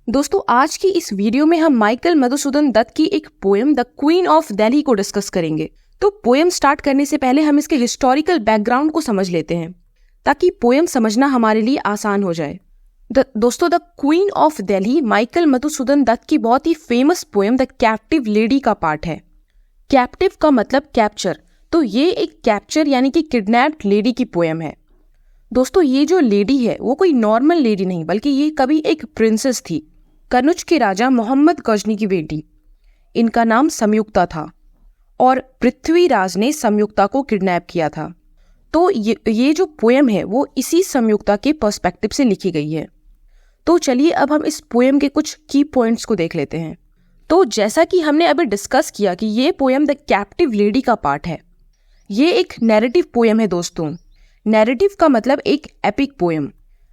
दोस्तों आज की इस वीडियो में हम माइकल मधुसूदन दत्त की एक poem the queen of Delhi को डिस्कस करेंगे। तो पोएम स्टार्ट करने से पहले हम इसके हिस्टोरिकल बैकग्राउंड को समझ लेते हैं ताकि पोएम समझना हमारे लिए आसान हो जाए। दोस्तों the queen of Delhi Michael Madhusudan Dutt की बहुत ही famous poem the captive lady का पार्ट है। कैप्टिव का मतलब कैप्चर, तो ये एक कैप्चर यानी कि किडनैप्ड लेडी की पोएम है। दोस्तों ये जो लेडी है वो कोई नॉर्मल लेडी नहीं बल्कि ये कभी एक प्रिंसेस थी, कन्नौज के राजा मोहम्मद गजनी की बेटी। इनका नाम संयुक्ता था और पृथ्वीराज ने संयुक्ता को किडनैप किया था। तो ये जो पोएम है वो इसी संयुक्ता के पर्सपेक्टिव से लिखी गई है। तो चलिए अब हम इस पोएम के कुछ की पॉइंट्स को देख लेते हैं। तो जैसा कि हमने अभी डिस्कस किया कि ये पोएम द कैप्टिव लेडी का पार्ट है। ये एक नैरेटिव पोएम है दोस्तों। नैरेटिव का मतलब एक एपिक पोएम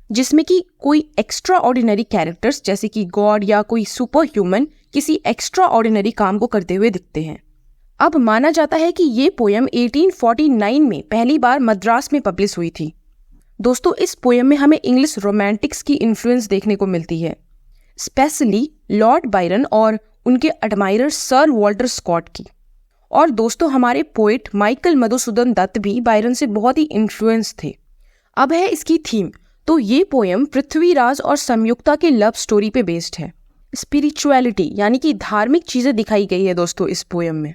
जिसमें कि कोई एक्स्ट्रा ऑर्डिनरी कैरेक्टर्स जैसे कि गॉड या कोई सुपर ह्यूमन किसी एक्स्ट्रा ऑर्डिनरी काम को करते हुए दिखते हैं। अब माना जाता है कि ये पोएम 1849 में पहली बार मद्रास में पब्लिश हुई थी। दोस्तों इस पोएम में हमें इंग्लिश रोमांटिक्स की इन्फ्लुएंस देखने को मिलती है, स्पेशली लॉर्ड बायरन और उनके एडमायरर सर वॉल्टर स्कॉट की। और दोस्तों हमारे पोएट माइकल मधुसूदन दत्त भी बायरन से बहुत ही इन्फ्लुएंस थे। अब है इसकी थीम। तो ये पोएम पृथ्वीराज और संयुक्ता के लव स्टोरी पे बेस्ड है। स्पिरिचुअलिटी यानी कि धार्मिक चीजें दिखाई गई है दोस्तों इस पोएम में।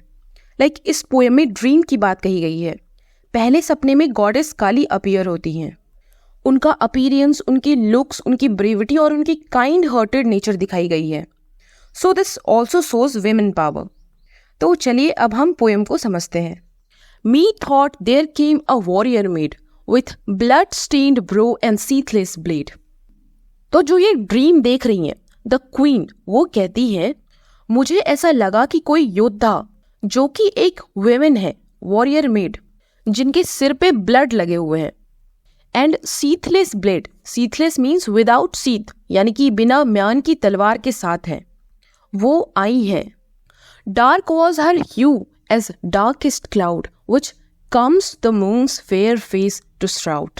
इस पोएम में ड्रीम की बात कही गई है। पहले सपने में गॉडेस काली अपीयर होती हैं। उनका अपीयरेंस, उनकी लुक्स, उनकी ब्रेविटी और उनकी काइंड हार्टेड नेचर दिखाई गई है। So this also shows women power. तो चलिए अब हम पोएम को समझते हैं। Me thought there came a warrior made with blood stained brow and seathless blade। तो जो ये ड्रीम देख रही हैं द क्वीन, वो कहती है मुझे ऐसा लगा कि कोई योद्धा जो कि एक वेमेन है, वॉरियर मेड, जिनके सिर पे ब्लड लगे हुए हैं, and sheathless blade, sheathless means without sheath यानी कि बिना म्यान की तलवार के साथ है, वो आई है। Dark was her hue as darkest cloud which comes the moon's fair face to shroud.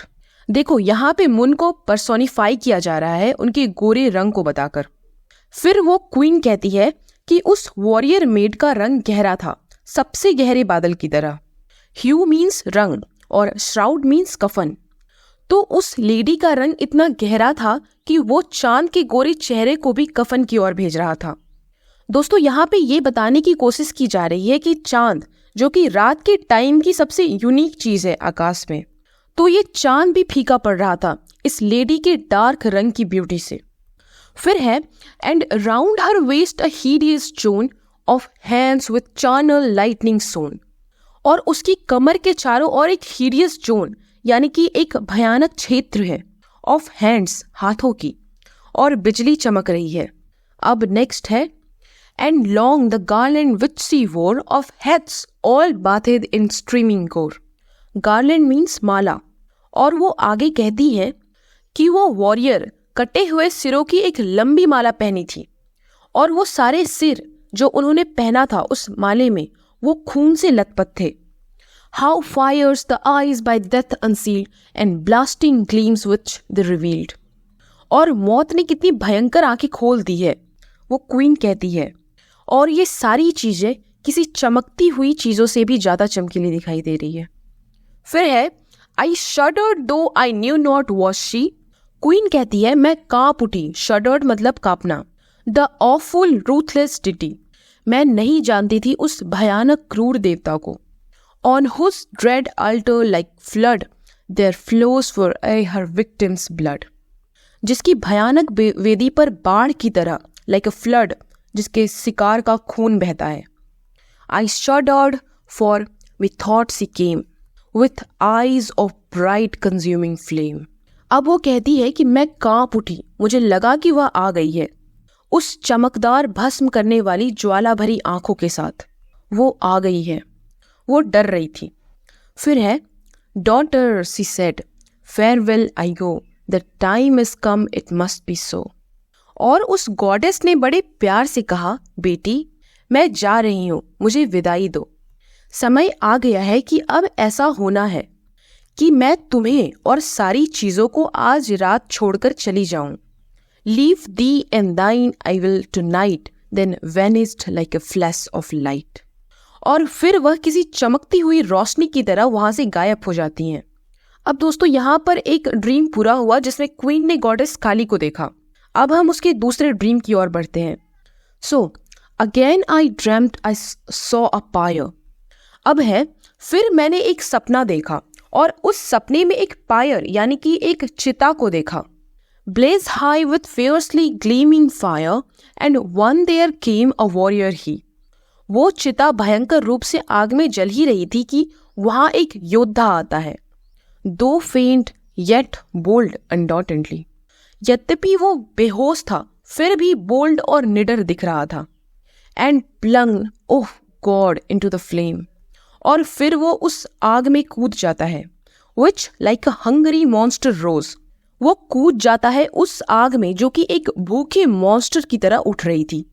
देखो यहाँ पे मून को पर्सोनिफाई किया जा रहा है उनके गोरे रंग को बताकर। फिर वो क्वीन कहती है कि उस वॉरियर मेड का रंग गहरा था, सबसे गहरे बादल की तरह। ह्यू मीन्स रंग और श्राउड मीन्स कफन। तो उस लेडी का रंग इतना गहरा था कि वो चांद के गोरे चेहरे को भी कफन की ओर भेज रहा था। दोस्तों यहाँ पे ये बताने की कोशिश की जा रही है कि चांद जो कि रात के टाइम की सबसे यूनिक चीज है आकाश में, तो ये चांद भी फीका पड़ रहा था इस लेडी के डार्क रंग की ब्यूटी से। फिर है and round her waist a hideous zone of hands with charnel lightning sewn. और उसकी कमर के चारों ओर एक हिडियस जोन यानी कि एक भयानक क्षेत्र है, ऑफ हैंड्स हाथों की, और बिजली चमक रही है। अब नेक्स्ट है and long the garland which she wore of heads all bathed in streaming gore। garland means माला। और वो आगे कहती है कि वो वॉरियर कटे हुए सिरों की एक लंबी माला पहनी थी और वो सारे सिर जो उन्होंने पहना था उस माले में वो खून से लथपथ थे। How fires the eyes by death unsealed and blasting gleams which they revealed। और मौत ने कितनी भयंकर आंखें खोल दी है, वो क्वीन कहती है। और ये सारी चीजें किसी चमकती हुई चीजों से भी ज्यादा चमकीली दिखाई दे रही है। फिर है I shuddered though I knew not was she. Queen कहती है मैं कांप उठी, शडर्ड मतलब कांपना। द ऑफुल रूथलेस डिटी, मैं नहीं जानती थी उस भयानक क्रूर देवता को। On whose dread altar like flood there flows for her victim's blood. जिसकी भयानक वेदी पर बाढ़ की तरह, लाइक अ फ्लड, जिसके शिकार का खून बहता है। I shuddered for we thought she came with eyes of bright consuming flame. अब वो कहती है कि मैं कांप उठी, मुझे लगा कि वह आ गई है उस चमकदार भस्म करने वाली ज्वाला भरी आंखों के साथ। वो आ गई है, वो डर रही थी। फिर है daughter she said farewell I go the time is come it must be so. और उस गॉडेस ने बड़े प्यार से कहा बेटी मैं जा रही हूँ, मुझे विदाई दो। समय आ गया है कि अब ऐसा होना है कि मैं तुम्हें और सारी चीजों को आज रात छोड़कर चली जाऊं। Leave thee and thine I will tonight then vanished like a flash of light. और फिर वह किसी चमकती हुई रोशनी की तरह वहां से गायब हो जाती हैं। अब दोस्तों यहाँ पर एक ड्रीम पूरा हुआ जिसमें क्वीन ने गॉडेस काली को देखा। अब हम उसके दूसरे ड्रीम की ओर बढ़ते हैं। So again I dreamed I saw a pyre. अब है फिर मैंने एक सपना देखा और उस सपने में एक पायर यानी कि एक चिता को देखा। Blaze high with fiercely gleaming fire and one there came a warrior he. वो चिता भयंकर रूप से आग में जल ही रही थी कि वहां एक योद्धा आता है। दो फेंट येट बोल्ड अनडाउटेडली। यद्यपि वो बेहोश था फिर भी बोल्ड और निडर दिख रहा था। And plunged oh God into the flame. और फिर वो उस आग में कूद जाता है। Which like a hungry monster rose. वो कूद जाता है उस आग में जो कि एक भूखे मॉन्स्टर की तरह उठ रही थी।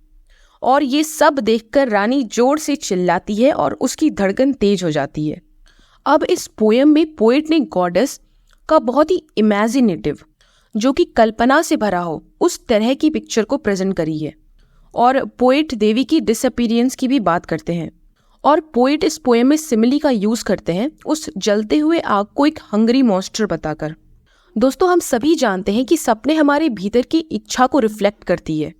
और ये सब देखकर रानी जोर से चिल्लाती है और उसकी धड़कन तेज हो जाती है। अब इस पोयम में पोएट ने गॉडेस का बहुत ही इमेजिनेटिव, जो कि कल्पना से भरा हो, उस तरह की पिक्चर को प्रेजेंट करी है। और पोएट देवी की डिसअपीयरेंस की भी बात करते हैं। और पोएट इस पोएम में सिमिली का यूज करते हैं उस जलते हुए आग को एक हंगरी मॉन्स्टर बताकर। दोस्तों हम सभी जानते हैं कि सपने हमारे भीतर की इच्छा को रिफ्लेक्ट करती है।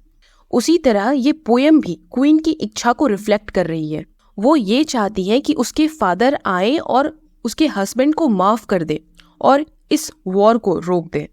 उसी तरह ये पोएम भी क्वीन की इच्छा को रिफ्लेक्ट कर रही है। वो ये चाहती है कि उसके फादर आए और उसके हस्बैंड को माफ कर दे और इस वॉर को रोक दे।